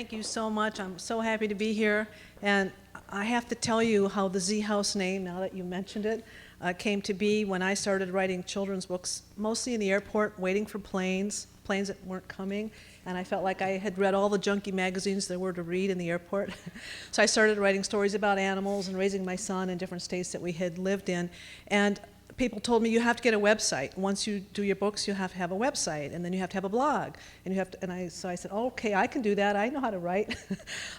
Thank you so much. I'm so happy to be here. And I have to tell you how the Z House name, now that you mentioned it, came to be when I started writing children's books, mostly in the airport, waiting for planes that weren't coming. And I felt like I had read all the junky magazines there were to read in the airport. So I started writing stories about animals and raising my son in different states that we had lived in. And people told me, you have to get a website. Once you do your books, you have to have a website, and then you have to have a blog. And you have to, so I said, oh, okay, I can do that. I know how to write.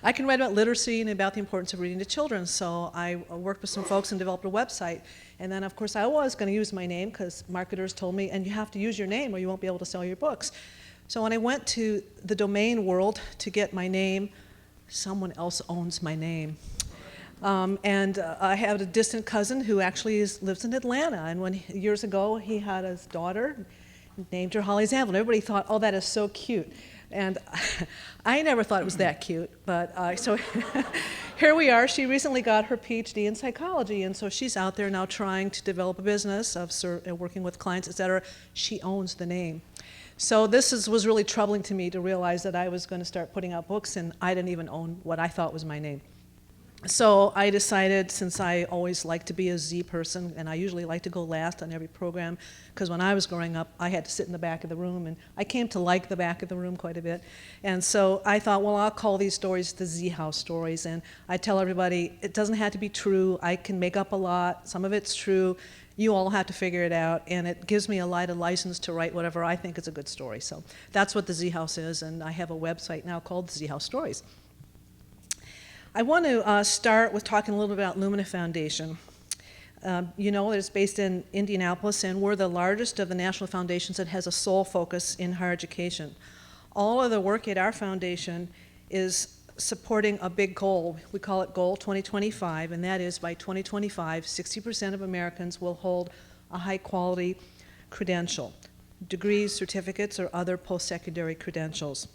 I can write about literacy and about the importance of reading to children. So I worked with some folks and developed a website. And then, of course, I was going to use my name because marketers told me, and you have to use your name or you won't be able to sell your books. So when I went to the domain world to get my name, someone else owns my name. I have a distant cousin who actually lives in Atlanta, and years ago he had his daughter, named her Holly Zamblin. Everybody thought, oh, that is so cute. And I never thought it was that cute, but so here we are. She recently got her PhD in psychology, and so she's out there now trying to develop a business of working with clients, et cetera. She owns the name. So this was really troubling to me to realize that I was going to start putting out books, and I didn't even own what I thought was my name. So I decided, since I always like to be a Z person, and I usually like to go last on every program, because when I was growing up, I had to sit in the back of the room, and I came to like the back of the room quite a bit. And so I thought, well, I'll call these stories the Z House stories, and I tell everybody, it doesn't have to be true. I can make up a lot. Some of it's true. You all have to figure it out, and it gives me a license to write whatever I think is a good story. So that's what the Z House is, and I have a website now called the Z House Stories. I want to start with talking a little bit about Lumina Foundation. You know, it's based in Indianapolis, and we're the largest of the national foundations that has a sole focus in higher education. All of the work at our foundation is supporting a big goal. We call it Goal 2025, and that is by 2025, 60% of Americans will hold a high-quality credential, degrees, certificates, or other post-secondary credentials.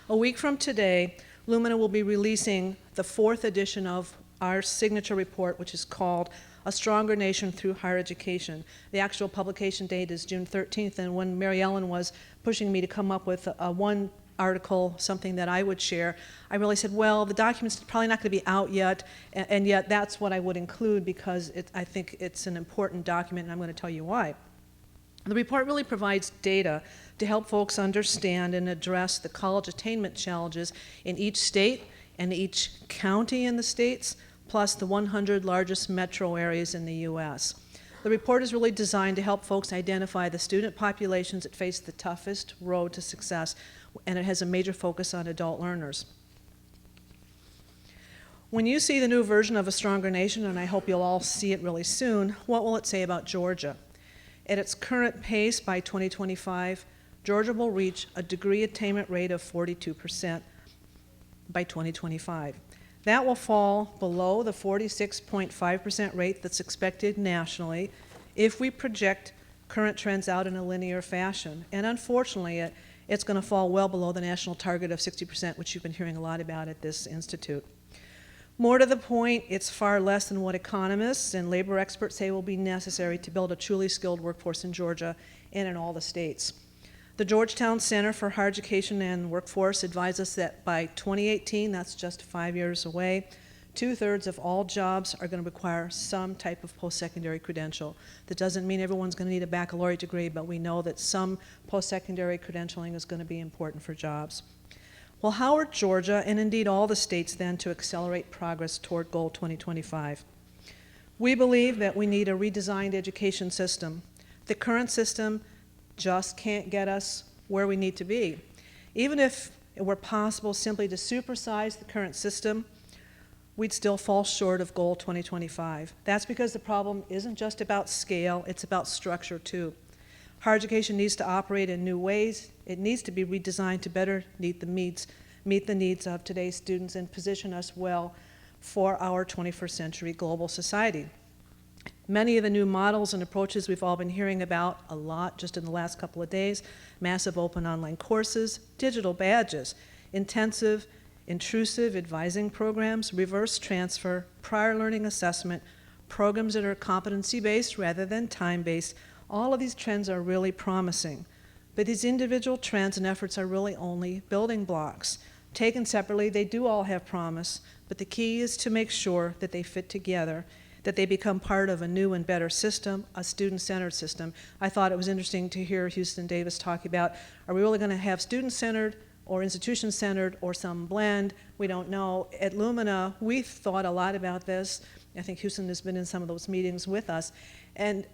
A week from today, Lumina will be releasing the 4th edition of our signature report, which is called A Stronger Nation Through Higher Education. The actual publication date is June 13th, and when Mary Ellen was pushing me to come up with one article, something that I would share, I really said, well, the document's probably not going to be out yet, and yet that's what I would include because I think it's an important document, and I'm going to tell you why. The report really provides data to help folks understand and address the college attainment challenges in each state and each county in the states, plus the 100 largest metro areas in the U.S. The report is really designed to help folks identify the student populations that face the toughest road to success, and it has a major focus on adult learners. When you see the new version of A Stronger Nation, and I hope you'll all see it really soon, what will it say about Georgia? At its current pace, by 2025, Georgia will reach a degree attainment rate of 42% by 2025. That will fall below the 46.5% rate that's expected nationally if we project current trends out in a linear fashion. And unfortunately, it's going to fall well below the national target of 60%, which you've been hearing a lot about at this institute. More to the point, it's far less than what economists and labor experts say will be necessary to build a truly skilled workforce in Georgia and in all the states. The Georgetown Center for Higher Education and Workforce advised us that by 2018, that's just 5 years away, 2/3 of all jobs are going to require some type of post-secondary credential. That doesn't mean everyone's going to need a baccalaureate degree, but we know that some post-secondary credentialing is going to be important for jobs. Well, how are Georgia, and indeed all the states then, to accelerate progress toward Goal 2025? We believe that we need a redesigned education system. The current system just can't get us where we need to be. Even if it were possible simply to supersize the current system, we'd still fall short of Goal 2025. That's because the problem isn't just about scale, it's about structure too. Higher education needs to operate in new ways. It needs to be redesigned to better meet the needs of today's students and position us well for our 21st century global society. Many of the new models and approaches we've all been hearing about a lot just in the last couple of days, massive open online courses, digital badges, intensive, intrusive advising programs, reverse transfer, prior learning assessment, programs that are competency-based rather than time-based, all of these trends are really promising. But these individual trends and efforts are really only building blocks. Taken separately, they do all have promise, but the key is to make sure that they fit together, that they become part of a new and better system, a student-centered system. I thought it was interesting to hear Houston Davis talk about, are we really going to have student-centered or institution-centered or some blend? We don't know. At Lumina, we've thought a lot about this. I think Houston has been in some of those meetings with us. And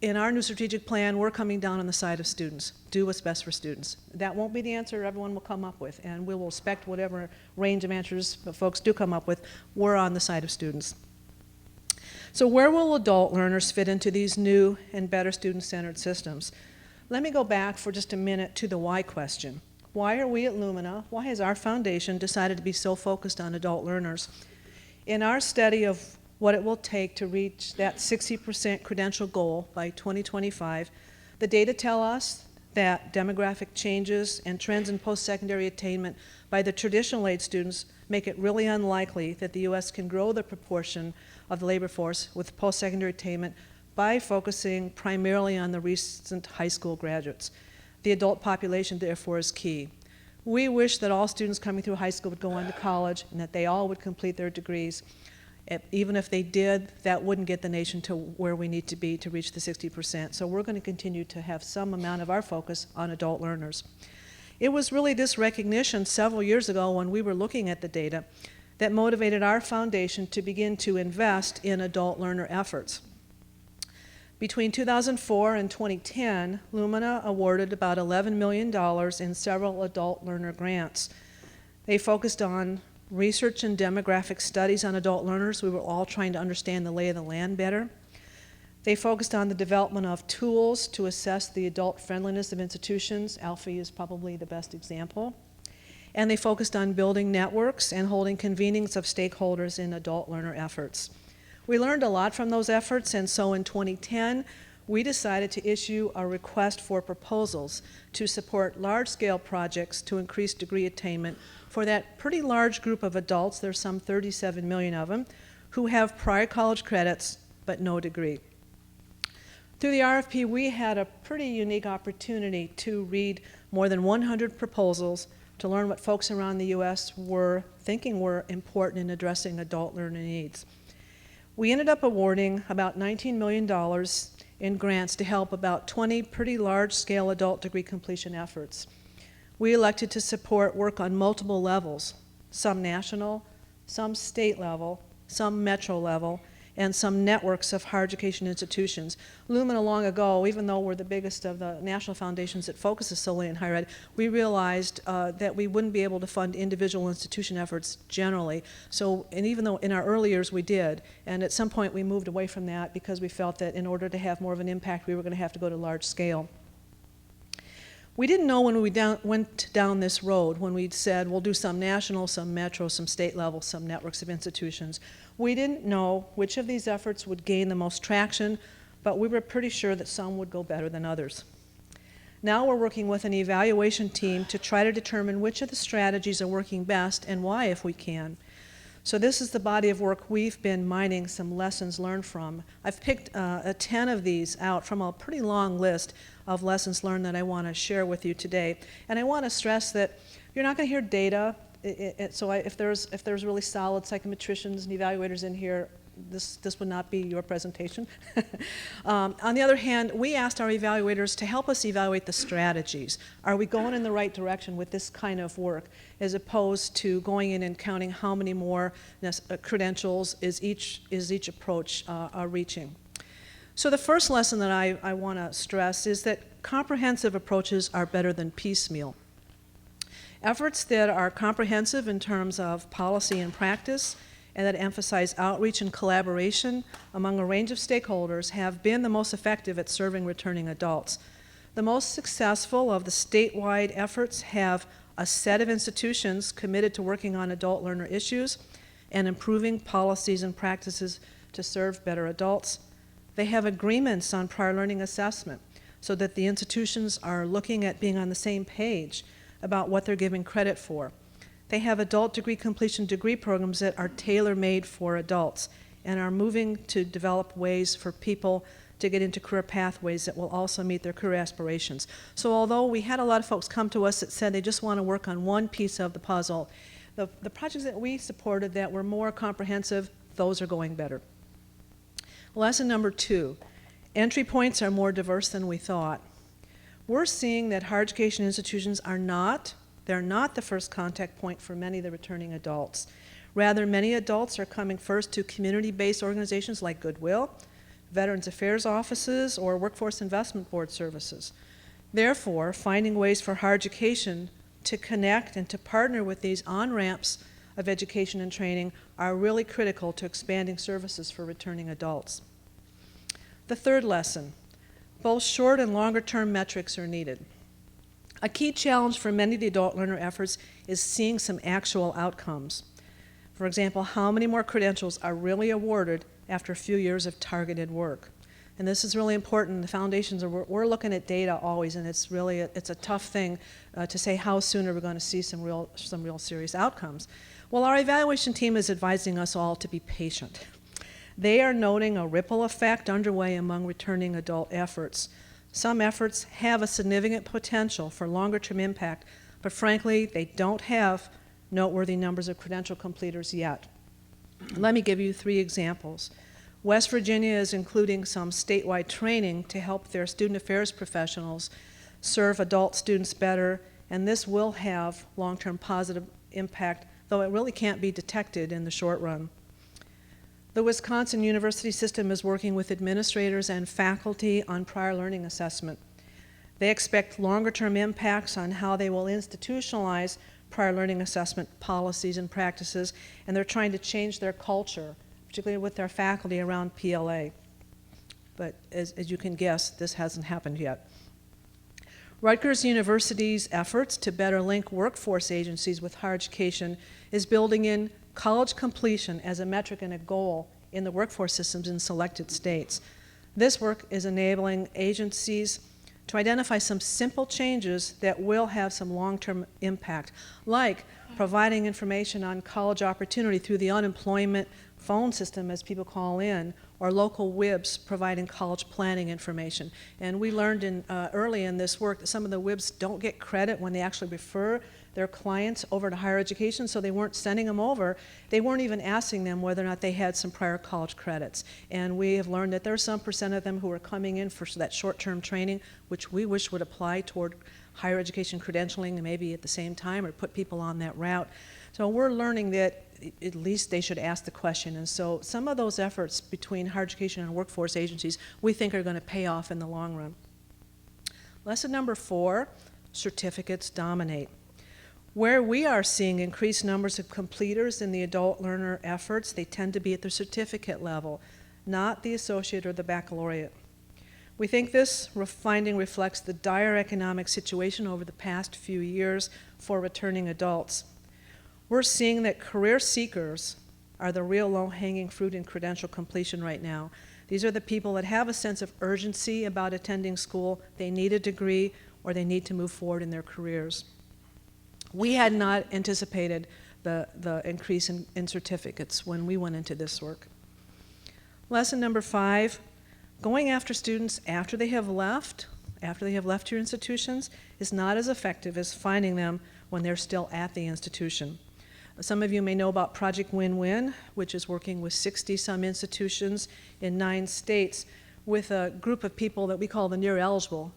in our new strategic plan, we're coming down on the side of students. Do what's best for students. That won't be the answer everyone will come up with, and we will respect whatever range of answers folks do come up with. We're on the side of students. So where will adult learners fit into these new and better student-centered systems? Let me go back for just a minute to the why question. Why are we at Lumina, why has our foundation decided to be so focused on adult learners? In our study of what it will take to reach that 60% credential goal by 2025, the data tell us that demographic changes and trends in post-secondary attainment by the traditional age students make it really unlikely that the U.S. can grow the proportion of the labor force with post-secondary attainment by focusing primarily on the recent high school graduates. The adult population, therefore, is key. We wish that all students coming through high school would go on to college and that they all would complete their degrees. Even if they did, that wouldn't get the nation to where we need to be to reach the 60%. So we're going to continue to have some amount of our focus on adult learners. It was really this recognition several years ago when we were looking at the data that motivated our foundation to begin to invest in adult learner efforts. Between 2004 and 2010, Lumina awarded about $11 million in several adult learner grants. They focused on research and demographic studies on adult learners. We were all trying to understand the lay of the land better. They focused on the development of tools to assess the adult friendliness of institutions. Alfie is probably the best example. And they focused on building networks and holding convenings of stakeholders in adult learner efforts. We learned a lot from those efforts, and so in 2010, we decided to issue a request for proposals to support large-scale projects to increase degree attainment for that pretty large group of adults, there's some 37 million of them, who have prior college credits but no degree. Through the RFP, we had a pretty unique opportunity to read more than 100 proposals to learn what folks around the U.S. were thinking were important in addressing adult learner needs. We ended up awarding about $19 million in grants to help about 20 pretty large-scale adult degree completion efforts. We elected to support work on multiple levels, some national, some state level, some metro level, and some networks of higher education institutions. Lumina long ago, even though we're the biggest of the national foundations that focuses solely on higher ed, we realized that we wouldn't be able to fund individual institution efforts generally. So, and even though in our early years we did, and at some point we moved away from that because we felt that in order to have more of an impact, we were going to have to go to large scale. We didn't know when we went down this road, when we said we'll do some national, some metro, some state level, some networks of institutions. We didn't know which of these efforts would gain the most traction, but we were pretty sure that some would go better than others. Now we're working with an evaluation team to try to determine which of the strategies are working best and why, if we can. So this is the body of work we've been mining some lessons learned from. I've picked 10 of these out from a pretty long list of lessons learned that I want to share with you today. And I want to stress that you're not going to hear data. If there's really solid psychometricians and evaluators in here, this would not be your presentation. On the other hand, we asked our evaluators to help us evaluate the strategies. Are we going in the right direction with this kind of work, as opposed to going in and counting how many more credentials is each approach reaching? So the first lesson that I want to stress is that comprehensive approaches are better than piecemeal. Efforts that are comprehensive in terms of policy and practice and that emphasize outreach and collaboration among a range of stakeholders have been the most effective at serving returning adults. The most successful of the statewide efforts have a set of institutions committed to working on adult learner issues and improving policies and practices to serve better adults. They have agreements on prior learning assessment so that the institutions are looking at being on the same page about what they're giving credit for. They have adult degree completion degree programs that are tailor-made for adults and are moving to develop ways for people to get into career pathways that will also meet their career aspirations. So although we had a lot of folks come to us that said they just want to work on one piece of the puzzle, the projects that we supported that were more comprehensive, those are going better. Lesson number 2, entry points are more diverse than we thought. We're seeing that higher education institutions they're not the first contact point for many of the returning adults. Rather, many adults are coming first to community-based organizations like Goodwill, Veterans Affairs offices, or Workforce Investment Board services. Therefore, finding ways for higher education to connect and to partner with these on-ramps of education and training are really critical to expanding services for returning adults. The third lesson, both short and longer-term metrics are needed. A key challenge for many of the adult learner efforts is seeing some actual outcomes. For example, how many more credentials are really awarded after a few years of targeted work? And this is really important. The foundations we're looking at data always, and it's a tough thing to say how soon are we going to see some real serious outcomes. Well, our evaluation team is advising us all to be patient. They are noting a ripple effect underway among returning adult efforts. Some efforts have a significant potential for longer-term impact, but frankly, they don't have noteworthy numbers of credential completers yet. Let me give you 3 examples. West Virginia is including some statewide training to help their student affairs professionals serve adult students better, and this will have long-term positive impact, though it really can't be detected in the short run. The Wisconsin University system is working with administrators and faculty on prior learning assessment. They expect longer-term impacts on how they will institutionalize prior learning assessment policies and practices, and they're trying to change their culture, particularly with their faculty around PLA. But as you can guess, this hasn't happened yet. Rutgers University's efforts to better link workforce agencies with higher education is building in college completion as a metric and a goal in the workforce systems in selected states. This work is enabling agencies to identify some simple changes that will have some long-term impact, like providing information on college opportunity through the unemployment phone system as people call in, or local WIBs providing college planning information. And we learned early in this work that some of the WIBs don't get credit when they actually refer their clients over to higher education, so they weren't sending them over. They weren't even asking them whether or not they had some prior college credits. And we have learned that there are some percent of them who are coming in for that short-term training, which we wish would apply toward higher education credentialing and maybe at the same time or put people on that route. So we're learning that at least they should ask the question. And so some of those efforts between higher education and workforce agencies we think are going to pay off in the long run. Lesson number 4, certificates dominate. Where we are seeing increased numbers of completers in the adult learner efforts, they tend to be at the certificate level, not the associate or the baccalaureate. We think this finding reflects the dire economic situation over the past few years for returning adults. We're seeing that career seekers are the real low-hanging fruit in credential completion right now. These are the people that have a sense of urgency about attending school, they need a degree, or they need to move forward in their careers. We had not anticipated the increase in certificates when we went into this work. Lesson number 5, going after students after they have left your institutions is not as effective as finding them when they're still at the institution. Some of you may know about Project Win-Win, which is working with 60-some institutions in 9 states with a group of people that we call the near eligible.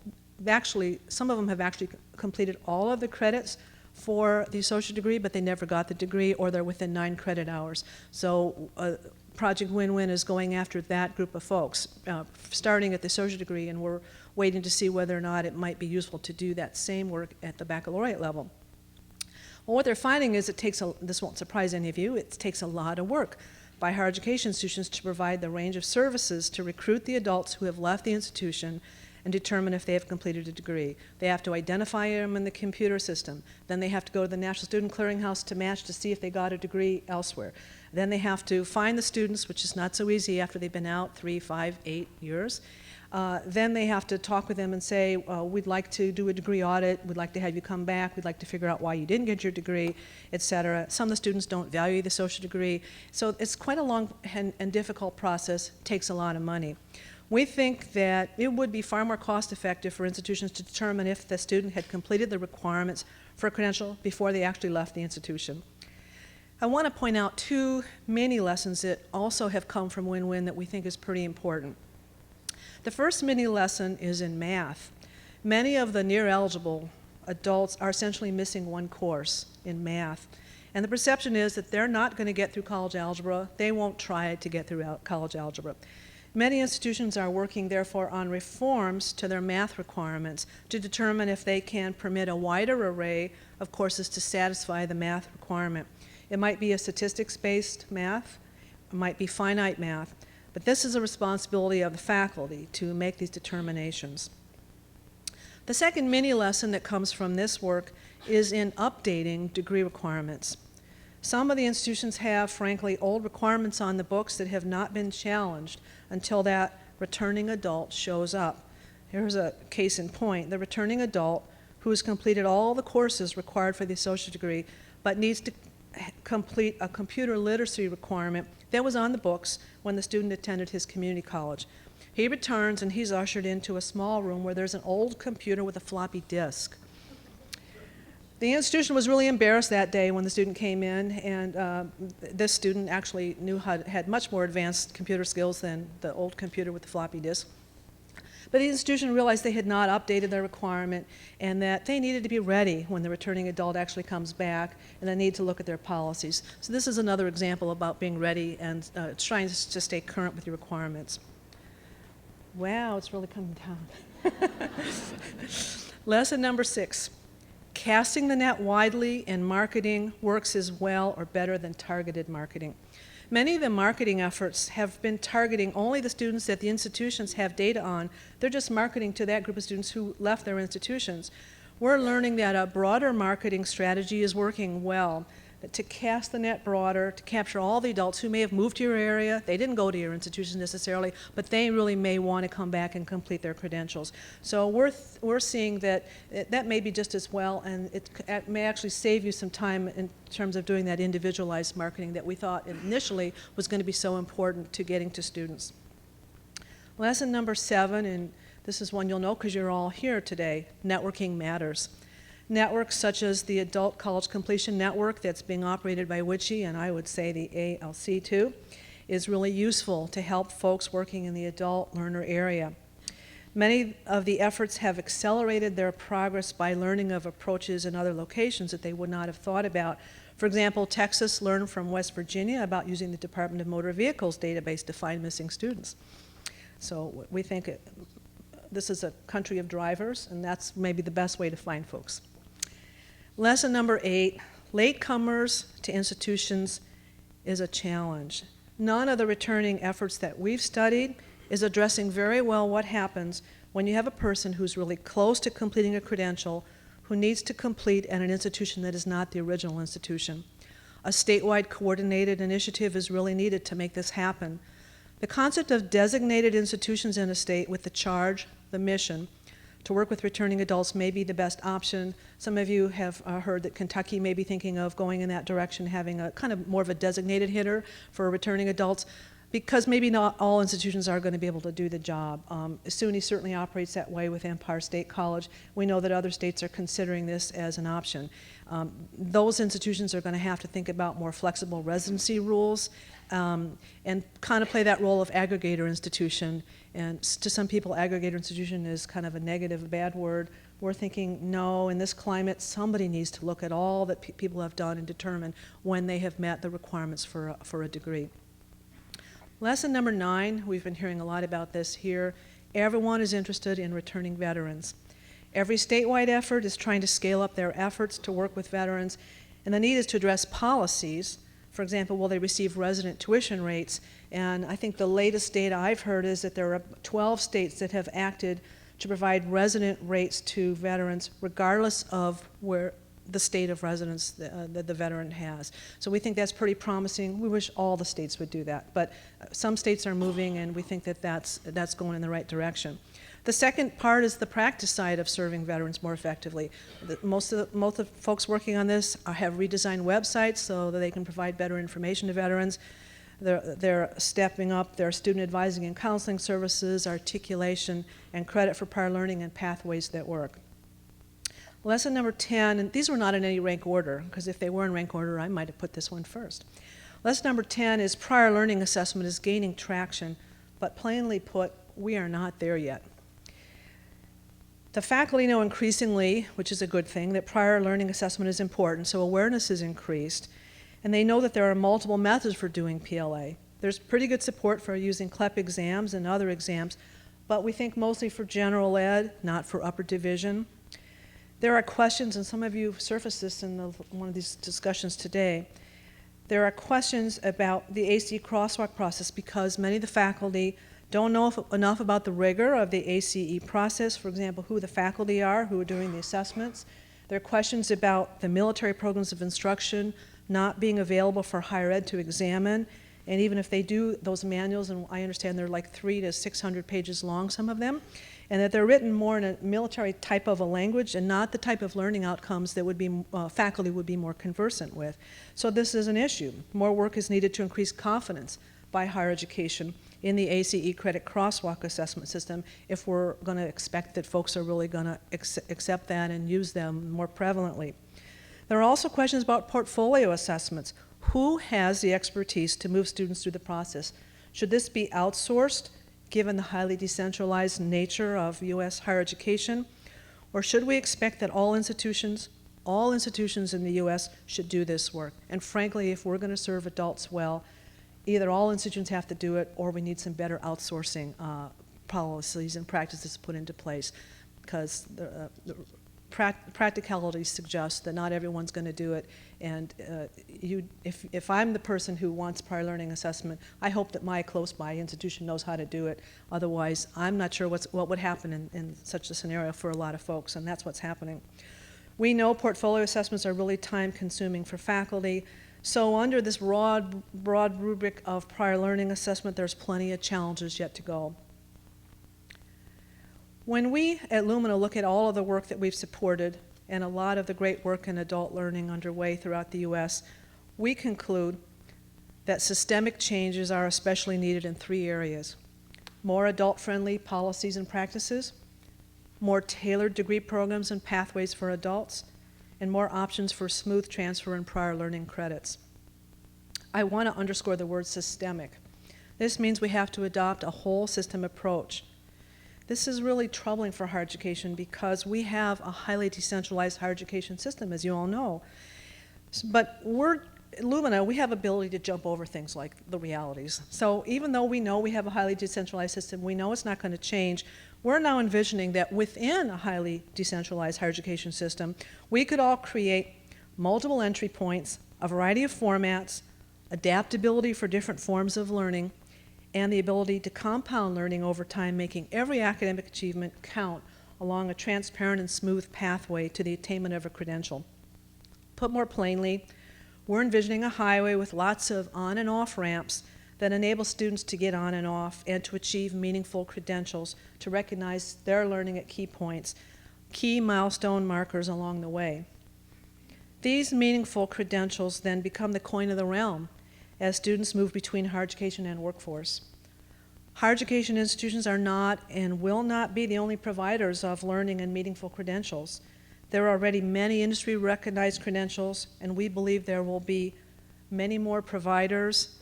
Actually, some of them have actually completed all of the credits for the associate degree, but they never got the degree, or they're within 9 credit hours. So Project Win-Win is going after that group of folks, starting at the associate degree, and we're waiting to see whether or not it might be useful to do that same work at the baccalaureate level. Well, what they're finding is this won't surprise any of you, it takes a lot of work by higher education institutions to provide the range of services to recruit the adults who have left the institution and determine if they have completed a degree. They have to identify them in the computer system. Then they have to go to the National Student Clearinghouse to match to see if they got a degree elsewhere. Then they have to find the students, which is not so easy after they've been out 3, 5, 8 years. Then they have to talk with them and say, we'd like to do a degree audit, we'd like to have you come back, we'd like to figure out why you didn't get your degree, et cetera. Some of the students don't value the social degree. So it's quite a long and difficult process, takes a lot of money. We think that it would be far more cost-effective for institutions to determine if the student had completed the requirements for a credential before they actually left the institution. I want to point out two mini lessons that also have come from Win-Win that we think is pretty important. The first mini lesson is in math. Many of the near-eligible adults are essentially missing one course in math. And the perception is that they're not going to get through college algebra. They won't try to get through college algebra. Many institutions are working, therefore, on reforms to their math requirements to determine if they can permit a wider array of courses to satisfy the math requirement. It might be a statistics-based math, it might be finite math, but this is a responsibility of the faculty to make these determinations. The second mini lesson that comes from this work is in updating degree requirements. Some of the institutions have, frankly, old requirements on the books that have not been challenged until that returning adult shows up. Here's a case in point. The returning adult who has completed all the courses required for the associate degree but needs to complete a computer literacy requirement that was on the books when the student attended his community college. He returns and he's ushered into a small room where there's an old computer with a floppy disk. The institution was really embarrassed that day when the student came in, and this student actually had much more advanced computer skills than the old computer with the floppy disk. But the institution realized they had not updated their requirement and that they needed to be ready when the returning adult actually comes back, and they need to look at their policies. So this is another example about being ready and trying to stay current with your requirements. Wow, it's really coming down. Lesson number 6. Casting the net widely in marketing works as well or better than targeted marketing. Many of the marketing efforts have been targeting only the students that the institutions have data on. They're just marketing to that group of students who left their institutions. We're learning that a broader marketing strategy is working well, to cast the net broader, to capture all the adults who may have moved to your area. They didn't go to your institution necessarily, but they really may want to come back and complete their credentials. So we're seeing that that may be just as well, and it may actually save you some time in terms of doing that individualized marketing that we thought initially was going to be so important to getting to students. Lesson number 7, and this is one you'll know because you're all here today, networking matters. Networks such as the Adult College Completion Network that's being operated by WICHE, and I would say the ALC too, is really useful to help folks working in the adult learner area. Many of the efforts have accelerated their progress by learning of approaches in other locations that they would not have thought about. For example, Texas learned from West Virginia about using the Department of Motor Vehicles database to find missing students. So we think this is a country of drivers, and that's maybe the best way to find folks. Lesson number 8, latecomers to institutions is a challenge. None of the returning efforts that we've studied is addressing very well what happens when you have a person who's really close to completing a credential who needs to complete at an institution that is not the original institution. A statewide coordinated initiative is really needed to make this happen. The concept of designated institutions in a state with the charge, the mission, to work with returning adults may be the best option. Some of you have heard that Kentucky may be thinking of going in that direction, having a kind of more of a designated hitter for returning adults, because maybe not all institutions are going to be able to do the job. SUNY certainly operates that way with Empire State College. We know that other states are considering this as an option. Those institutions are going to have to think about more flexible residency rules and kind of play that role of aggregator institution. And to some people, aggregator institution is kind of a negative, bad word. We're thinking, no, in this climate, somebody needs to look at all that people have done and determine when they have met the requirements for a degree. Lesson number 9, we've been hearing a lot about this here. Everyone is interested in returning veterans. Every statewide effort is trying to scale up their efforts to work with veterans, and the need is to address policies. For example, will they receive resident tuition rates? And I think the latest data I've heard is that there are 12 states that have acted to provide resident rates to veterans regardless of where the state of residence that the veteran has. So we think that's pretty promising. We wish all the states would do that, but some states are moving, and we think that that's going in the right direction. The second part is the practice side of serving veterans more effectively. Most of the folks working on this have redesigned websites so that they can provide better information to veterans. They're stepping up their student advising and counseling services, articulation, and credit for prior learning and pathways that work. Lesson number 10, and these were not in any rank order, because if they were in rank order, I might have put this one first. Lesson number 10 is prior learning assessment is gaining traction, but plainly put, we are not there yet. The faculty know increasingly, which is a good thing, that prior learning assessment is important, so awareness is increased, and they know that there are multiple methods for doing PLA. There's pretty good support for using CLEP exams and other exams, but we think mostly for general ed, not for upper division. There are questions, and some of you surfaced this in one of these discussions today. There are questions about the ACE crosswalk process because many of the faculty don't know enough about the rigor of the ACE process, for example, who the faculty are who are doing the assessments. There are questions about the military programs of instruction not being available for higher ed to examine, and even if they do those manuals, and I understand they're like 300 to 600 pages long, some of them, and that they're written more in a military type of a language and not the type of learning outcomes that would be faculty would be more conversant with. So this is an issue. More work is needed to increase confidence by higher education in the ACE credit crosswalk assessment system if we're going to expect that folks are really going to accept that and use them more prevalently. There are also questions about portfolio assessments. Who has the expertise to move students through the process? Should this be outsourced, given the highly decentralized nature of U.S. higher education? Or should we expect that all institutions in the U.S. should do this work? And frankly, if we're going to serve adults well, either all institutions have to do it or we need some better outsourcing policies and practices put into place, because the practicalities suggest that not everyone's going to do it, and if I'm the person who wants prior learning assessment, I hope that my close by institution knows how to do it. Otherwise, I'm not sure what would happen in such a scenario for a lot of folks, and that's what's happening. We know portfolio assessments are really time consuming for faculty, so under this broad rubric of prior learning assessment, there's plenty of challenges yet to go. When we at Lumina look at all of the work that we've supported and a lot of the great work in adult learning underway throughout the U.S., we conclude that systemic changes are especially needed in 3 areas: more adult-friendly policies and practices, more tailored degree programs and pathways for adults, and more options for smooth transfer and prior learning credits. I want to underscore the word systemic. This means we have to adopt a whole system approach. This is really troubling for higher education because we have a highly decentralized higher education system, as you all know. But at Lumina, we have ability to jump over things like the realities. So even though we know we have a highly decentralized system, we know it's not going to change, we're now envisioning that within a highly decentralized higher education system, we could all create multiple entry points, a variety of formats, adaptability for different forms of learning, and the ability to compound learning over time, making every academic achievement count along a transparent and smooth pathway to the attainment of a credential. Put more plainly, we're envisioning a highway with lots of on and off ramps that enable students to get on and off and to achieve meaningful credentials, to recognize their learning at key points, key milestone markers along the way. These meaningful credentials then become the coin of the realm as students move between higher education and workforce. Higher education institutions are not and will not be the only providers of learning and meaningful credentials. There are already many industry-recognized credentials, and we believe there will be many more providers,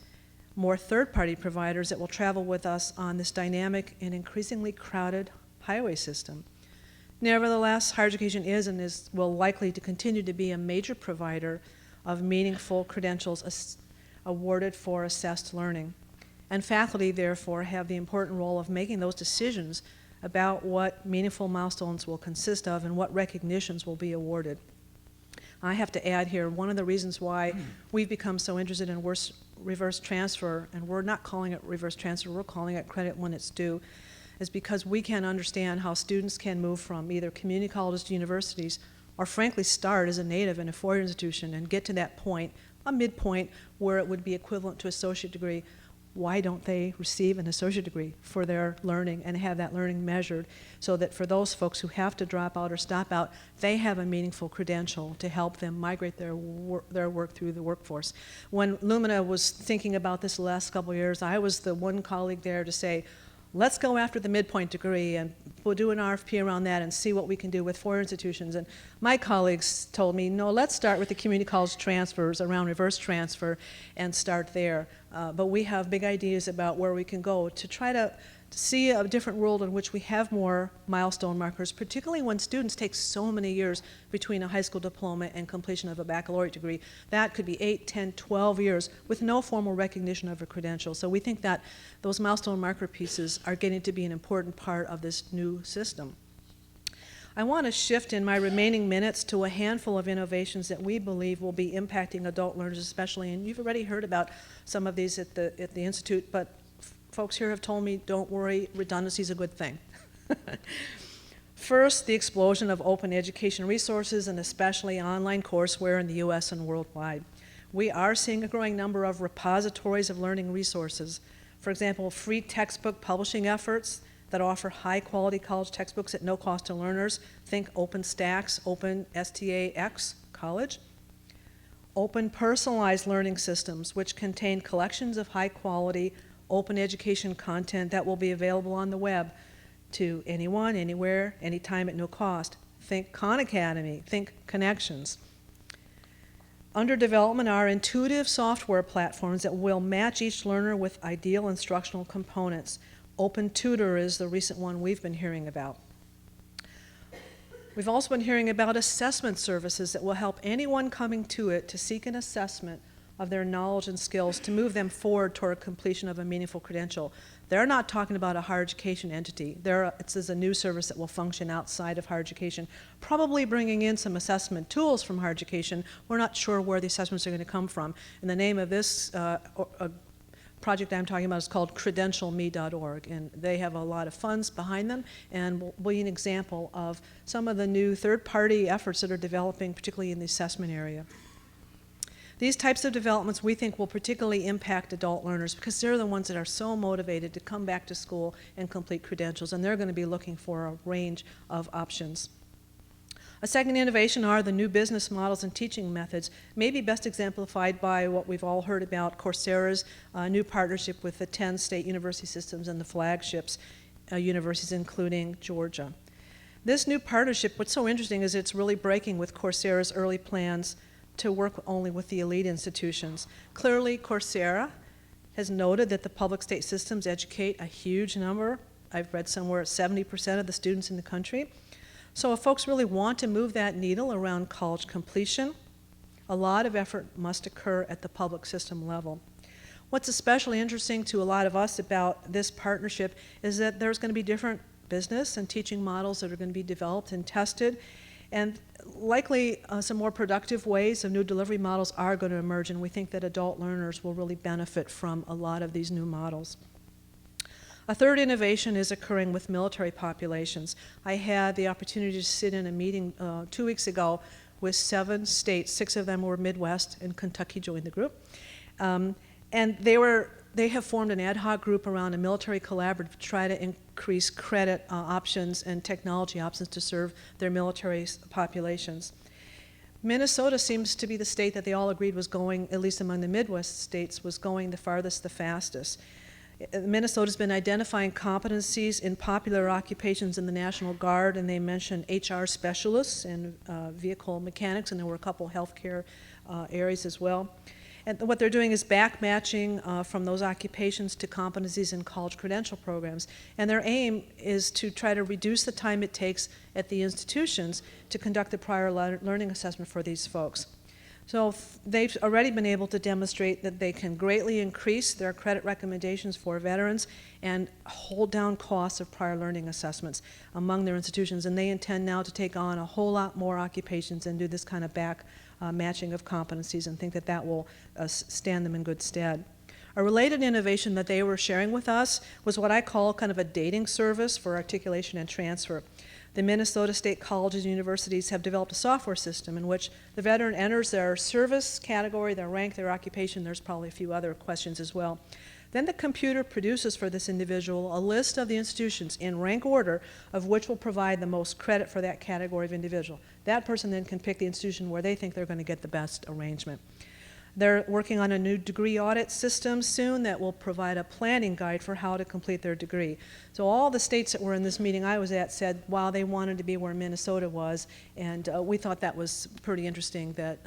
more third-party providers that will travel with us on this dynamic and increasingly crowded highway system. Nevertheless, higher education is and will likely to continue to be a major provider of meaningful credentials awarded for assessed learning. And faculty, therefore, have the important role of making those decisions about what meaningful milestones will consist of and what recognitions will be awarded. I have to add here, one of the reasons why we've become so interested in reverse transfer, and we're not calling it reverse transfer, we're calling it credit when it's due, is because we can understand how students can move from either community colleges to universities, or frankly start as a native in a four-year institution and get to that point, a midpoint, where it would be equivalent to associate degree, why don't they receive an associate degree for their learning and have that learning measured so that for those folks who have to drop out or stop out, they have a meaningful credential to help them migrate their work through the workforce. When Lumina was thinking about this the last couple of years, I was the one colleague there to say, let's go after the midpoint degree and we'll do an RFP around that and see what we can do with 4 institutions. And my colleagues told me, no, let's start with the community college transfers around reverse transfer and start there. But we have big ideas about where we can go to try to see a different world in which we have more milestone markers, particularly when students take so many years between a high school diploma and completion of a baccalaureate degree. That could be 8, 10, 12 years with no formal recognition of a credential. So we think that those milestone marker pieces are getting to be an important part of this new system. I want to shift in my remaining minutes to a handful of innovations that we believe will be impacting adult learners especially, and you've already heard about some of these at the Institute, but folks here have told me, don't worry, redundancy is a good thing. First, the explosion of open education resources and especially online courseware in the US and worldwide. We are seeing a growing number of repositories of learning resources. For example, free textbook publishing efforts that offer high-quality college textbooks at no cost to learners. Think OpenStax, OpenStax College. Open personalized learning systems, which contain collections of high-quality open education content that will be available on the web to anyone, anywhere, anytime at no cost. Think Khan Academy, think Connections. Under development are intuitive software platforms that will match each learner with ideal instructional components. Open Tutor is the recent one we've been hearing about. We've also been hearing about assessment services that will help anyone coming to it to seek an assessment of their knowledge and skills to move them forward toward completion of a meaningful credential. They're not talking about a higher education entity. It's a new service that will function outside of higher education, probably bringing in some assessment tools from higher education. We're not sure where the assessments are going to come from. And the name of this project I'm talking about is called credentialme.org, and they have a lot of funds behind them and will be an example of some of the new third-party efforts that are developing, particularly in the assessment area. These types of developments we think will particularly impact adult learners because they're the ones that are so motivated to come back to school and complete credentials, and they're going to be looking for a range of options. A second innovation are the new business models and teaching methods, maybe best exemplified by what we've all heard about Coursera's new partnership with the 10 state university systems and the flagships universities, including Georgia. This new partnership, what's so interesting is it's really breaking with Coursera's early plans to work only with the elite institutions. Clearly, Coursera has noted that the public state systems educate a huge number. I've read somewhere 70% of the students in the country. So if folks really want to move that needle around college completion, a lot of effort must occur at the public system level. What's especially interesting to a lot of us about this partnership is that there's going to be different business and teaching models that are going to be developed and tested, and likely some more productive ways of new delivery models are going to emerge, and we think that adult learners will really benefit from a lot of these new models. A third innovation is occurring with military populations. I had the opportunity to sit in a meeting 2 weeks ago with 7 states. 6 of them were Midwest, and Kentucky joined the group. And they have formed an ad hoc group around a military collaborative to try to increase credit options and technology options to serve their military populations. Minnesota seems to be the state that they all agreed was going, at least among the Midwest states, was going the farthest, the fastest. Minnesota's been identifying competencies in popular occupations in the National Guard, and they mentioned HR specialists and vehicle mechanics, and there were a couple healthcare areas as well. And what they're doing is back matching from those occupations to competencies in college credential programs. And their aim is to try to reduce the time it takes at the institutions to conduct the prior learning assessment for these folks. So they've already been able to demonstrate that they can greatly increase their credit recommendations for veterans and hold down costs of prior learning assessments among their institutions. And they intend now to take on a whole lot more occupations and do this kind of back matching of competencies, and think that that will stand them in good stead. A related innovation that they were sharing with us was what I call kind of a dating service for articulation and transfer. The Minnesota State Colleges and Universities have developed a software system in which the veteran enters their service category, their rank, their occupation. There's probably a few other questions as well. Then the computer produces for this individual a list of the institutions in rank order of which will provide the most credit for that category of individual. That person then can pick the institution where they think they're going to get the best arrangement. They're working on a new degree audit system soon that will provide a planning guide for how to complete their degree. So all the states that were in this meeting I was at said, wow, they wanted to be where Minnesota was, and we thought that was pretty interesting, that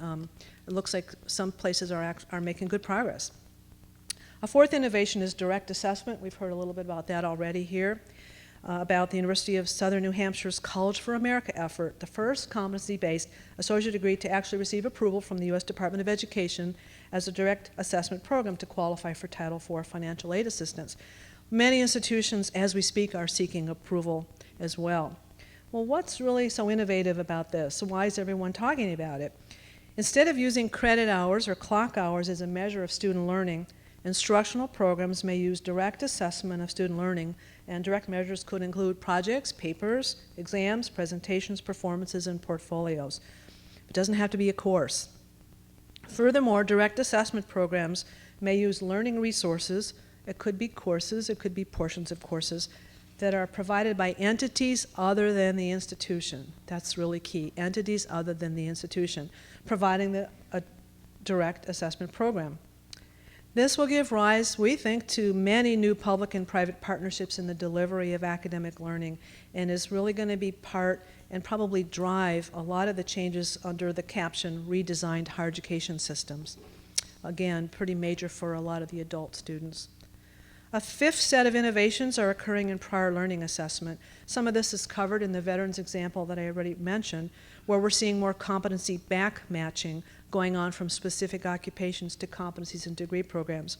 it looks like some places are making good progress. A fourth innovation is direct assessment. We've heard a little bit about that already here, about the University of Southern New Hampshire's College for America effort, the first competency-based associate degree to actually receive approval from the U.S. Department of Education as a direct assessment program to qualify for Title IV financial aid assistance. Many institutions, as we speak, are seeking approval as well. Well, what's really so innovative about this? Why is everyone talking about it? Instead of using credit hours or clock hours as a measure of student learning, instructional programs may use direct assessment of student learning, and direct measures could include projects, papers, exams, presentations, performances, and portfolios. It doesn't have to be a course. Furthermore, direct assessment programs may use learning resources. It could be courses, it could be portions of courses that are provided by entities other than the institution. That's really key, entities other than the institution, providing a direct assessment program. This will give rise, we think, to many new public and private partnerships in the delivery of academic learning, and is really going to be part and probably drive a lot of the changes under the caption redesigned higher education systems. Again, pretty major for a lot of the adult students. A fifth set of innovations are occurring in prior learning assessment. Some of this is covered in the veterans example that I already mentioned, where we're seeing more competency back matching going on from specific occupations to competencies and degree programs.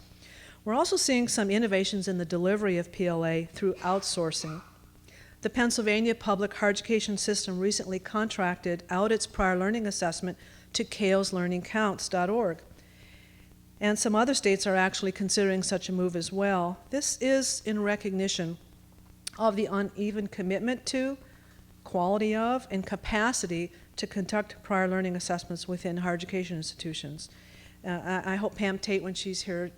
We're also seeing some innovations in the delivery of PLA through outsourcing. The Pennsylvania Public Higher Education System recently contracted out its prior learning assessment to CalesLearningCounts.org. And some other states are actually considering such a move as well. This is in recognition of the uneven commitment to, quality of, and capacity to conduct prior learning assessments within higher education institutions. I hope Pam Tate, when she's here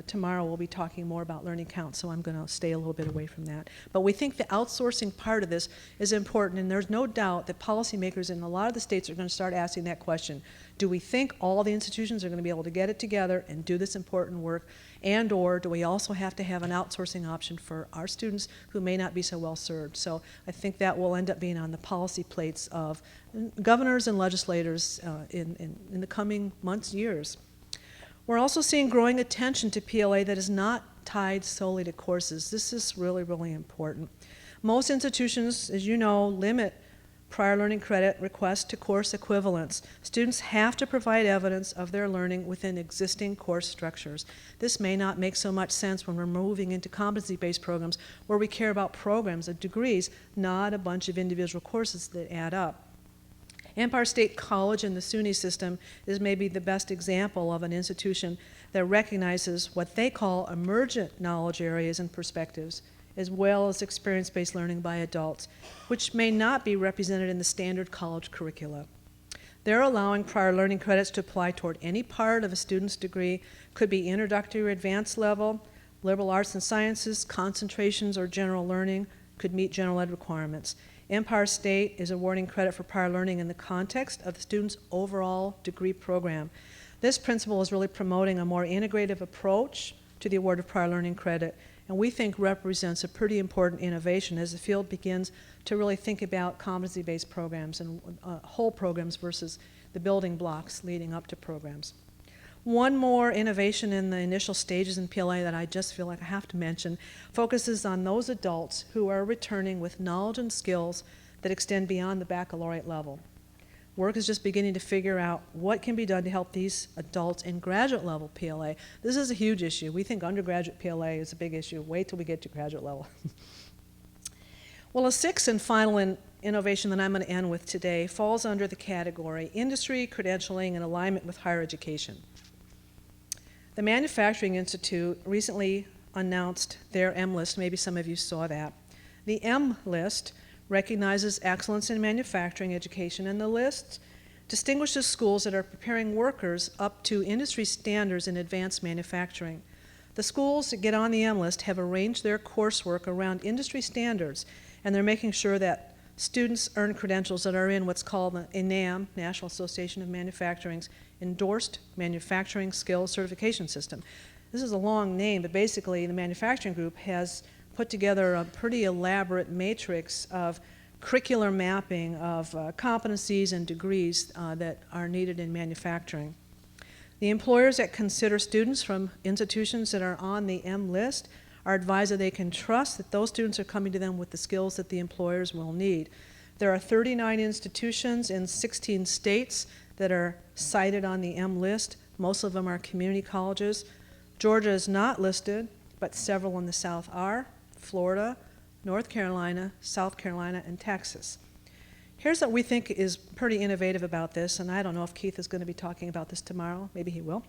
tomorrow, will be talking more about learning counts, so I'm going to stay a little bit away from that. But we think the outsourcing part of this is important, and there's no doubt that policymakers in a lot of the states are going to start asking that question. Do we think all the institutions are going to be able to get it together and do this important work, and or do we also have to have an outsourcing option for our students who may not be so well served? So I think that will end up being on the policy plates of governors and legislators in the coming months, years. We're also seeing growing attention to PLA that is not tied solely to courses. This is really, really important. Most institutions, as you know, limit prior learning credit requests to course equivalents. Students have to provide evidence of their learning within existing course structures. This may not make so much sense when we're moving into competency-based programs where we care about programs of degrees, not a bunch of individual courses that add up. Empire State College in the SUNY system is maybe the best example of an institution that recognizes what they call emergent knowledge areas and perspectives, as well as experience-based learning by adults, which may not be represented in the standard college curricula. They're allowing prior learning credits to apply toward any part of a student's degree, could be introductory or advanced level, liberal arts and sciences, concentrations, or general learning, could meet general ed requirements. Empire State is awarding credit for prior learning in the context of the student's overall degree program. This principle is really promoting a more integrative approach to the award of prior learning credit, and we think represents a pretty important innovation as the field begins to really think about competency-based programs and whole programs versus the building blocks leading up to programs. One more innovation in the initial stages in PLA that I just feel like I have to mention focuses on those adults who are returning with knowledge and skills that extend beyond the baccalaureate level. Work is just beginning to figure out what can be done to help these adults in graduate level PLA. This is a huge issue. We think undergraduate PLA is a big issue. Wait till we get to graduate level. Well, a sixth and final innovation that I'm going to end with today falls under the category industry, credentialing, and alignment with higher education. The Manufacturing Institute recently announced their M list. Maybe some of you saw that. The M list recognizes excellence in manufacturing education, and the list distinguishes schools that are preparing workers up to industry standards in advanced manufacturing. The schools that get on the M list have arranged their coursework around industry standards, and they're making sure that students earn credentials that are in what's called the NAM, National Association of Manufacturing's Endorsed Manufacturing Skills Certification System. This is a long name, but basically the manufacturing group has put together a pretty elaborate matrix of curricular mapping of competencies and degrees that are needed in manufacturing. The employers that consider students from institutions that are on the M list are advised that they can trust that those students are coming to them with the skills that the employers will need. There are 39 institutions in 16 states that are cited on the M list. Most of them are community colleges. Georgia is not listed, but several in the South are: Florida, North Carolina, South Carolina, and Texas. Here's what we think is pretty innovative about this, and I don't know if Keith is going to be talking about this tomorrow. Maybe he will.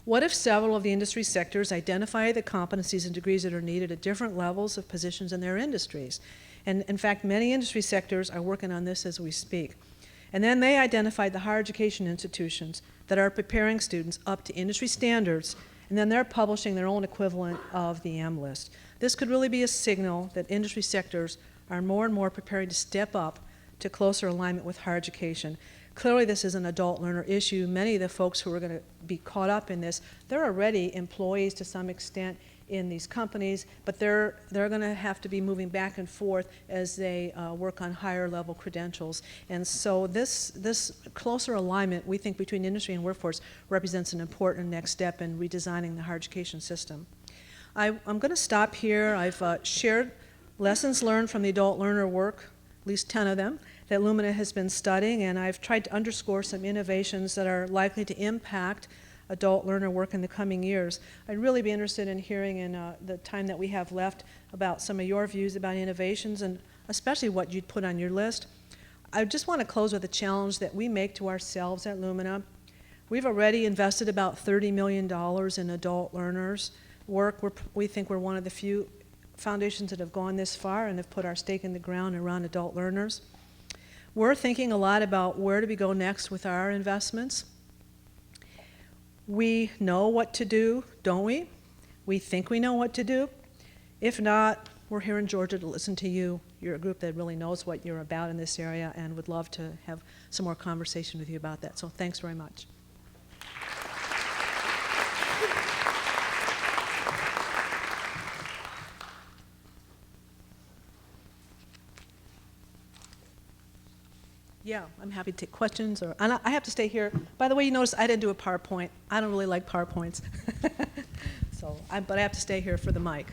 What if several of the industry sectors identify the competencies and degrees that are needed at different levels of positions in their industries? And in fact, many industry sectors are working on this as we speak. And then they identified the higher education institutions that are preparing students up to industry standards, and then they're publishing their own equivalent of the M list. This could really be a signal that industry sectors are more and more preparing to step up to closer alignment with higher education. Clearly this is an adult learner issue. Many of the folks who are going to be caught up in this, they're already employees to some extent in these companies, but they're going to have to be moving back and forth as they work on higher level credentials. And so this closer alignment, we think, between industry and workforce represents an important next step in redesigning the higher education system. I'm going to stop here. I've shared lessons learned from the adult learner work, at least 10 of them, that Lumina has been studying, and I've tried to underscore some innovations that are likely to impact adult learner work in the coming years. I'd really be interested in hearing in the time that we have left about some of your views about innovations, and especially what you'd put on your list. I just want to close with a challenge that we make to ourselves at Lumina. We've already invested about $30 million in adult learners work. We think we're one of the few foundations that have gone this far and have put our stake in the ground around adult learners. We're thinking a lot about where do we go next with our investments. We know what to do, don't we? We think we know what to do. If not, we're here in Georgia to listen to you. You're a group that really knows what you're about in this area and would love to have some more conversation with you about that. So thanks very much. Yeah, I'm happy to take questions, and I have to stay here. By the way, you notice I didn't do a PowerPoint. I don't really like PowerPoints. But I have to stay here for the mic.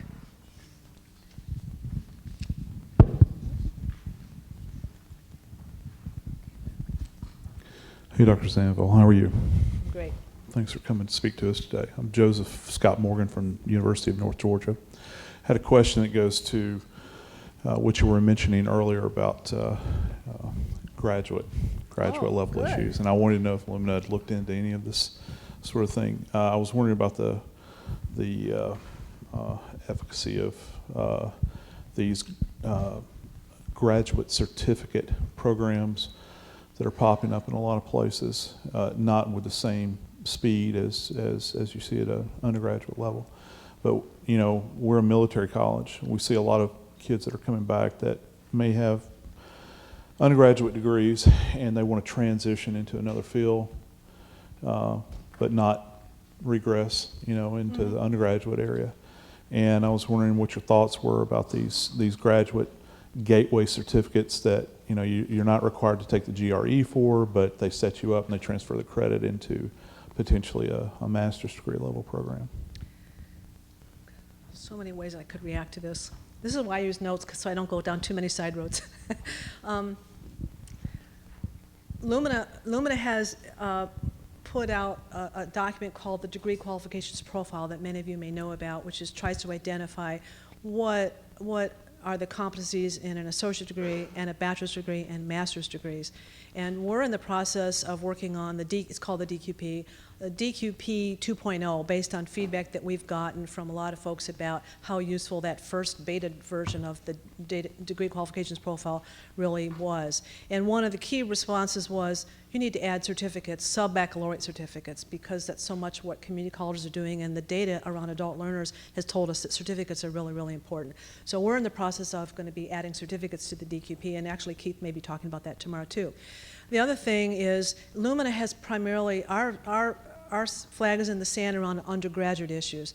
Hey, Dr. Sanville, how are you? Great. Thanks for coming to speak to us today. I'm Joseph Scott Morgan from University of North Georgia. Had a question that goes to what you were mentioning earlier about graduate level good. issues, and I wanted to know if Lumina had looked into any of this sort of thing. I was wondering about the efficacy of these graduate certificate programs that are popping up in a lot of places, not with the same speed as you see at an undergraduate level. But you know, we're a military college. We see a lot of kids that are coming back that may have undergraduate degrees and they want to transition into another field, but not regress, you know, into the undergraduate area. And I was wondering what your thoughts were about these graduate gateway certificates that, you know, you're not required to take the GRE for, but they set you up and they transfer the credit into potentially a master's degree level program. So many ways I could react to this. This is why I use notes, so I don't go down too many side roads. Lumina has put out a document called the Degree Qualifications Profile that many of you may know about, which tries to identify what are the competencies in an associate degree and a bachelor's degree and master's degrees. And we're in the process of working on it's called the DQP. DQP 2.0, based on feedback that we've gotten from a lot of folks about how useful that first beta version of the degree qualifications profile really was. And one of the key responses was, you need to add certificates, sub-baccalaureate certificates, because that's so much what community colleges are doing, and the data around adult learners has told us that certificates are really, really important. So we're in the process of going to be adding certificates to the DQP, and actually Keith may be talking about that tomorrow too. The other thing is, Lumina has primarily, our flag is in the sand around undergraduate issues,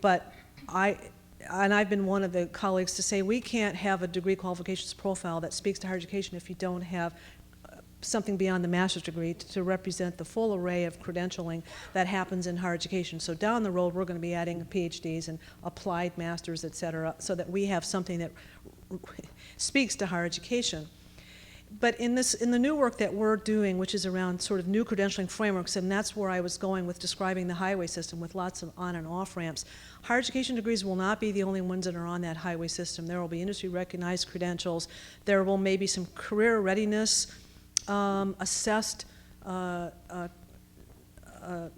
but I've been one of the colleagues to say we can't have a degree qualifications profile that speaks to higher education if you don't have something beyond the master's degree to represent the full array of credentialing that happens in higher education. So down the road, we're going to be adding PhDs and applied masters, et cetera, so that we have something that speaks to higher education. But in the new work that we're doing, which is around sort of new credentialing frameworks, and that's where I was going with describing the highway system with lots of on and off ramps. Higher education degrees will not be the only ones that are on that highway system. There will be industry recognized credentials. There will maybe some career readiness assessed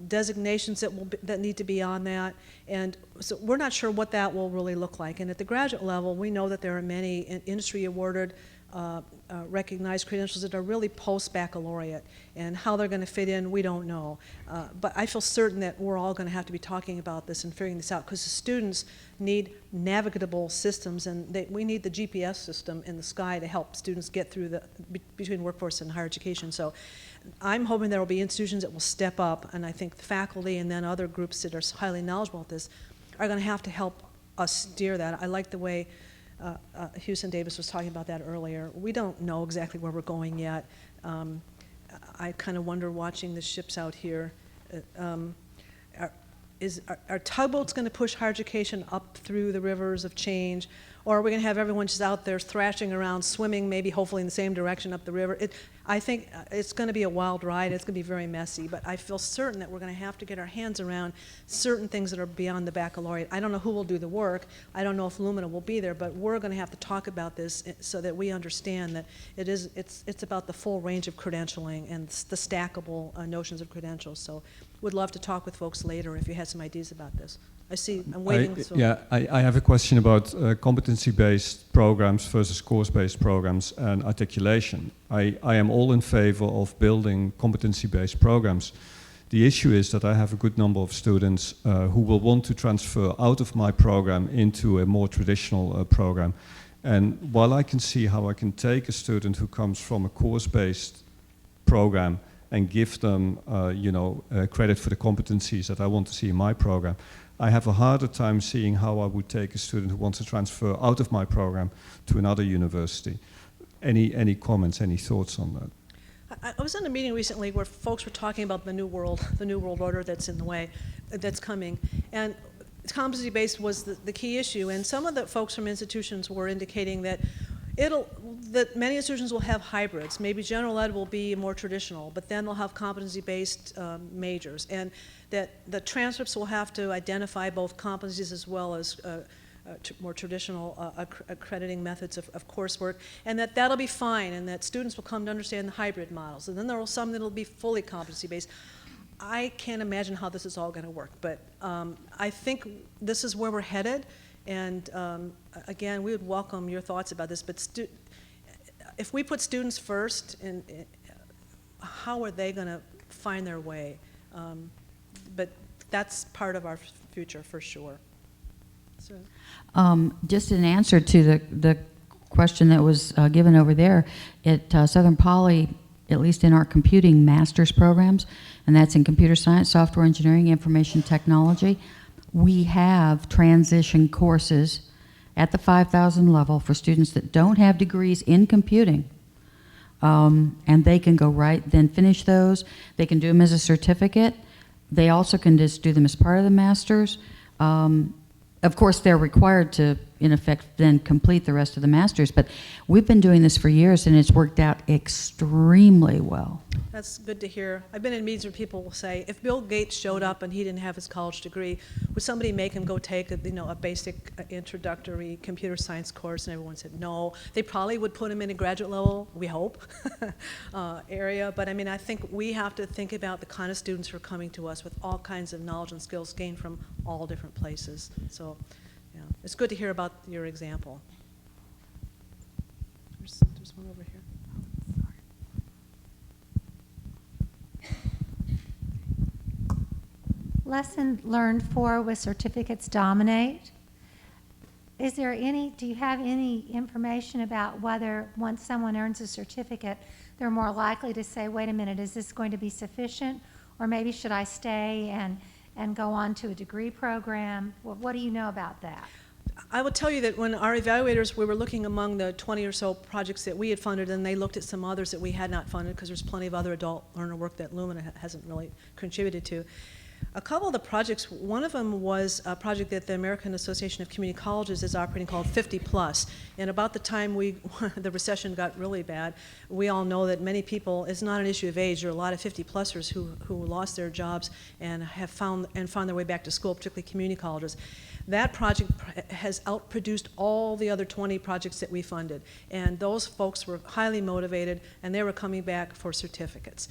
designations that need to be on that, and so we're not sure what that will really look like. And at the graduate level, we know that there are many industry awarded recognized credentials that are really post-baccalaureate, and how they're going to fit in, we don't know. But I feel certain that we're all going to have to be talking about this and figuring this out, because the students need navigable systems, and we need the GPS system in the sky to help students get through between workforce and higher education. So I'm hoping there will be institutions that will step up, and I think the faculty and then other groups that are highly knowledgeable at this are going to have to help us steer that. I like the way Houston Davis was talking about that earlier. We don't know exactly where we're going yet. I kind of wonder, watching the ships out here, are tugboats going to push higher education up through the rivers of change, or are we going to have everyone just out there thrashing around, swimming, maybe hopefully in the same direction up the river? I think it's going to be a wild ride. It's going to be very messy, but I feel certain that we're going to have to get our hands around certain things that are beyond the baccalaureate. I don't know who will do the work. I don't know if Lumina will be there, but we're going to have to talk about this so that we understand that it's about the full range of credentialing and the stackable notions of credentials. So would love to talk with folks later if you had some ideas about this. I see, I'm waiting. I have a question about competency-based programs versus course-based programs and articulation. I am all in favor of building competency-based programs. The issue is that I have a good number of students who will want to transfer out of my program into a more traditional program. And while I can see how I can take a student who comes from a course-based program and give them credit for the competencies that I want to see in my program, I have a harder time seeing how I would take a student who wants to transfer out of my program to another university. Any comments, any thoughts on that? I was in a meeting recently where folks were talking about the new world order that's in the way, that's coming. And competency-based was the key issue. And some of the folks from institutions were indicating that that many institutions will have hybrids. Maybe general ed will be more traditional, but then they'll have competency-based majors. And that the transcripts will have to identify both competencies as well as more traditional accrediting methods of coursework, and that'll be fine, and that students will come to understand the hybrid models. And then there will some that'll be fully competency-based. I can't imagine how this is all going to work, but I think this is where we're headed. And again, we would welcome your thoughts about this, but if we put students first, how are they going to find their way? But that's part of our future for sure. So. Just an answer to the question that was given over there, at Southern Poly, at least in our computing master's programs, and that's in computer science, software engineering, information technology, we have transition courses at the 5,000 level for students that don't have degrees in computing. And they can go then finish those. They can do them as a certificate. They also can just do them as part of the master's. Of course, they're required to in effect, then complete the rest of the master's. But we've been doing this for years, and it's worked out extremely well. That's good to hear. I've been in meetings where people will say, if Bill Gates showed up and he didn't have his college degree, would somebody make him go take a basic introductory computer science course? And everyone said no. They probably would put him in a graduate level, we hope, area. But I mean, I think we have to think about the kind of students who are coming to us with all kinds of knowledge and skills gained from all different places. So, yeah, it's good to hear about your example. There's one over here. Lesson learned 4 with certificates dominate. Is there any, do you have any information about whether once someone earns a certificate, they're more likely to say, wait a minute, is this going to be sufficient? Or maybe should I stay and go on to a degree program? What do you know about that? I will tell you that when our evaluators, we were looking among the 20 or so projects that we had funded, and they looked at some others that we had not funded, because there's plenty of other adult learner work that Lumina hasn't really contributed to. A couple of the projects, one of them was a project that the American Association of Community Colleges is operating called 50 Plus. And about the time the recession got really bad, we all know that many people, it's not an issue of age, there are a lot of 50-plussers who lost their jobs and have found their way back to school, particularly community colleges. That project has outproduced all the other 20 projects that we funded. And those folks were highly motivated, and they were coming back for certificates.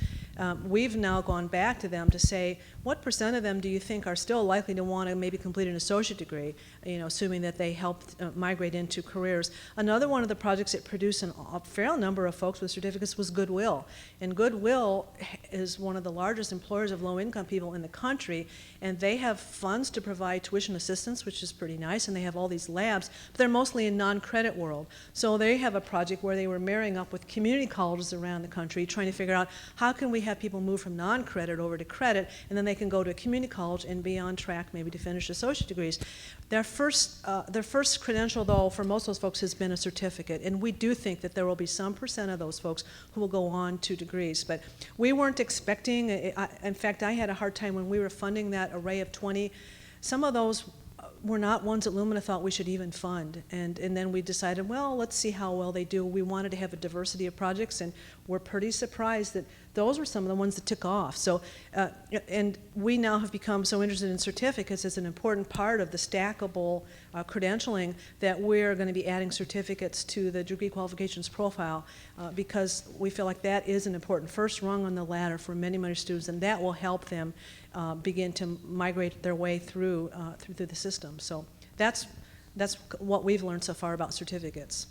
We've now gone back to them to say, what percent of them do you think are still likely to want to maybe complete an associate degree, assuming that they helped migrate into careers? Another one of the projects that produced a fair number of folks with certificates was Goodwill. And Goodwill is one of the largest employers of low-income people in the country, and they have funds to provide tuition assistance, which is pretty nice, and they have all these labs, but they're mostly in non-credit world. So they have a project where they were marrying up with community colleges around the country, trying to figure out how can we have people move from non-credit over to credit, and then they can go to a community college and be on track maybe to finish associate degrees. Their first credential, though, for most of those folks has been a certificate, and we do think that there will be some percent of those folks who will go on to degrees. But we weren't expecting, in fact, I had a hard time when we were funding that array of 20. Some of those were not ones that Lumina thought we should even fund. And then we decided, well, let's see how well they do. We wanted to have a diversity of projects, and we're pretty surprised that those were some of the ones that took off. So, and we now have become so interested in certificates as an important part of the stackable credentialing that we're going to be adding certificates to the degree qualifications profile because we feel like that is an important first rung on the ladder for many, many students, and that will help them begin to migrate their way through the system. So that's what we've learned so far about certificates.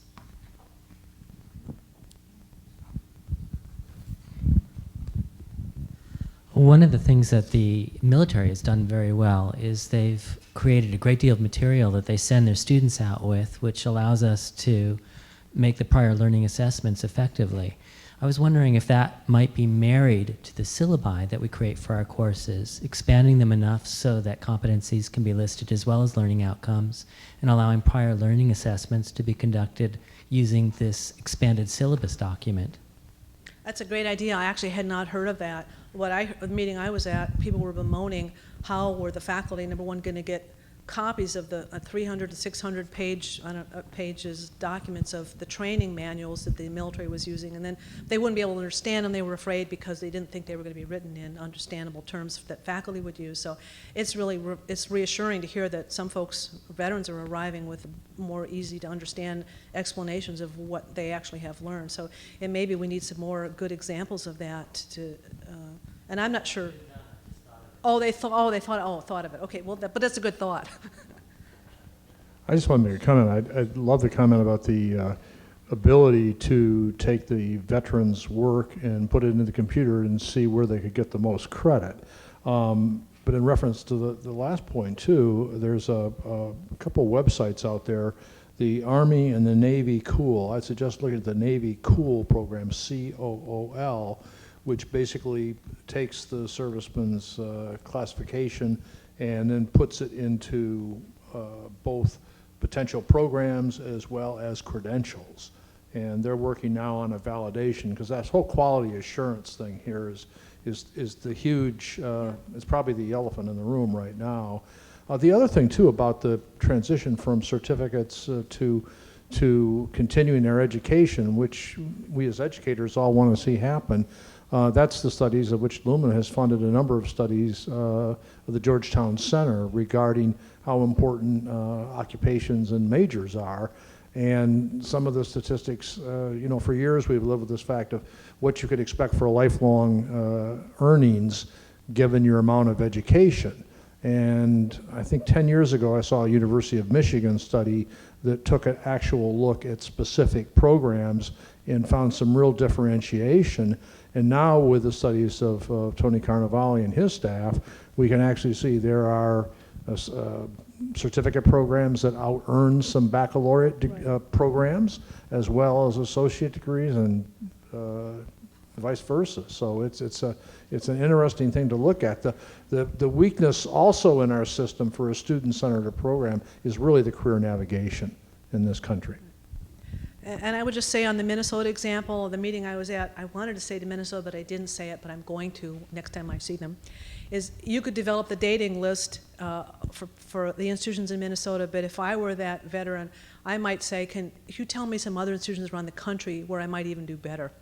One of the things that the military has done very well is they've created a great deal of material that they send their students out with, which allows us to make the prior learning assessments effectively. I was wondering if that might be married to the syllabi that we create for our courses, expanding them enough so that competencies can be listed as well as learning outcomes, and allowing prior learning assessments to be conducted using this expanded syllabus document. That's a great idea. I actually had not heard of that. The meeting I was at, people were bemoaning how were the faculty, number one, going to get copies of the 300 to 600 pages documents of the training manuals that the military was using, and then they wouldn't be able to understand them. They were afraid because they didn't think they were going to be written in understandable terms that faculty would use. So it's really it's reassuring to hear that some folks, veterans, are arriving with more easy to understand explanations of what they actually have learned. So and maybe we need some more good examples of that and I'm not sure. Thought of it. Okay, well, but that's a good thought. I just want to make a comment. I love the comment about the ability to take the veterans' work and put it into the computer and see where they could get the most credit. But in reference to the last point, too, there's a couple websites out there, the Army and the Navy COOL. I suggest looking at the Navy COOL program, COOL, which basically takes the serviceman's classification and then puts it into both potential programs as well as credentials. And they're working now on a validation, because that whole quality assurance thing here is the huge, it's probably the elephant in the room right now. The other thing too about the transition from certificates to continuing their education, which we as educators all want to see happen, that's the studies of which Lumina has funded a number of studies of the Georgetown Center regarding how important occupations and majors are. And some of the statistics, you know, for years we've lived with this fact of what you could expect for lifelong earnings given your amount of education. And I think 10 years ago I saw a University of Michigan study that took an actual look at specific programs and found some real differentiation. And now with the studies of Tony Carnevale and his staff, we can actually see there are certificate programs that out-earn some baccalaureate programs, as well as associate degrees, and vice versa. So it's an interesting thing to look at. The weakness also in our system for a student-centered program is really the career navigation in this country. And I would just say on the Minnesota example, the meeting I was at, I wanted to say to Minnesota, but I didn't say it, but I'm going to next time I see them, is you could develop the dating list for the institutions in Minnesota, but if I were that veteran, I might say, can you tell me some other institutions around the country where I might even do better?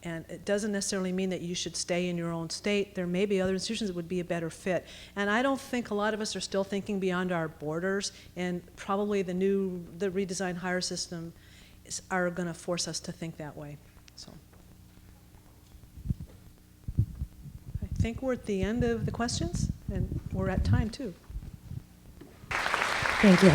And it doesn't necessarily mean that you should stay in your own state. There may be other institutions that would be a better fit. And I don't think a lot of us are still thinking beyond our borders, and probably the redesigned higher system are going to force us to think that way. So I think we're at the end of the questions, and we're at time too. Thank you.